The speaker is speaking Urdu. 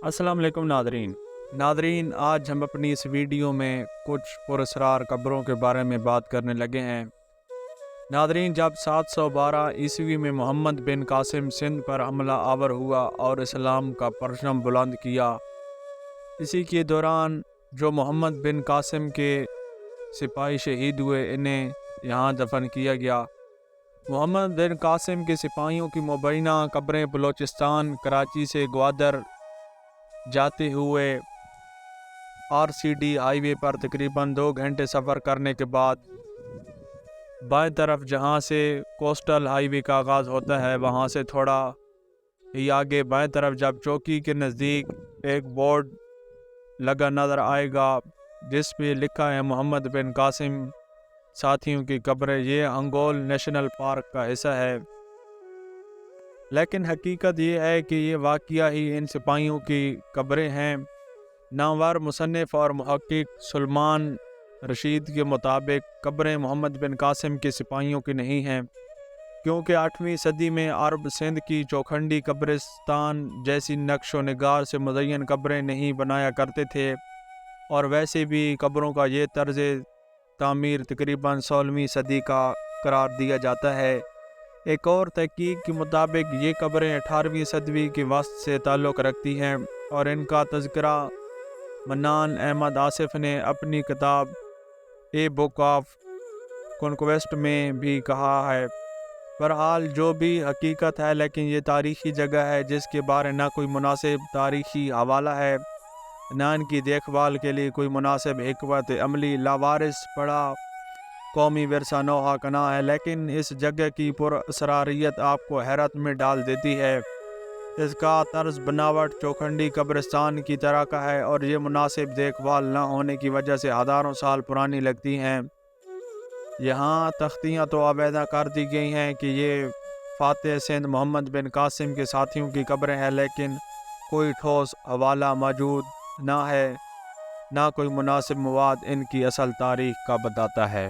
السلام علیکم ناظرین، آج ہم اپنی اس ویڈیو میں کچھ پراسرار قبروں کے بارے میں بات کرنے لگے ہیں۔ ناظرین، جب 712 میں محمد بن قاسم سندھ پر حملہ آور ہوا اور اسلام کا پرچم بلند کیا، اسی کے دوران جو محمد بن قاسم کے سپاہی شہید ہوئے انہیں یہاں دفن کیا گیا۔ محمد بن قاسم کے سپاہیوں کی مبینہ قبریں بلوچستان کراچی سے گوادر جاتے ہوئے RCD ہائی وے پر تقریباً 2 گھنٹے سفر کرنے کے بعد بائیں طرف جہاں سے کوسٹل ہائی وے کا آغاز ہوتا ہے وہاں سے تھوڑا ہی آگے بائیں طرف جب چوکی کے نزدیک ایک بورڈ لگا نظر آئے گا جس پہ لکھا ہے محمد بن قاسم ساتھیوں کی قبریں۔ یہ ہنگول نیشنل پارک کا حصہ ہے، لیکن حقیقت یہ ہے کہ یہ واقعہ ہی ان سپاہیوں کی قبریں ہیں۔ نامور مصنف اور محقق سلمان رشید کے مطابق قبریں محمد بن قاسم کے سپاہیوں کی نہیں ہیں، کیونکہ 8ویں صدی میں عرب سندھ کی چوکھنڈی قبرستان جیسی نقش و نگار سے مزین قبریں نہیں بنایا کرتے تھے، اور ویسے بھی قبروں کا یہ طرز تعمیر تقریباً 16ویں صدی کا قرار دیا جاتا ہے۔ ایک اور تحقیق کے مطابق یہ قبریں 18ویں صدی کے وسط سے تعلق رکھتی ہیں، اور ان کا تذکرہ منان احمد آصف نے اپنی کتاب اے بک آف کنکویسٹ میں بھی کہا ہے۔ بہرحال جو بھی حقیقت ہے، لیکن یہ تاریخی جگہ ہے جس کے بارے نہ کوئی مناسب تاریخی حوالہ ہے، نہ ان کی دیکھ بھال کے لیے کوئی مناسب حکمت عملی۔ لاوارث پڑا قومی ورثہ نوحہ کنا ہے، لیکن اس جگہ کی پراسراریت آپ کو حیرت میں ڈال دیتی ہے۔ اس کا طرز بناوٹ چوکھنڈی قبرستان کی طرح کا ہے، اور یہ مناسب دیکھ بھال نہ ہونے کی وجہ سے ہزاروں سال پرانی لگتی ہیں۔ یہاں تختیاں تو علیحدہ کر دی گئی ہیں کہ یہ فاتح سندھ محمد بن قاسم کے ساتھیوں کی قبریں ہیں، لیکن کوئی ٹھوس حوالہ موجود نہ ہے، نہ کوئی مناسب مواد ان کی اصل تاریخ کا بتاتا ہے۔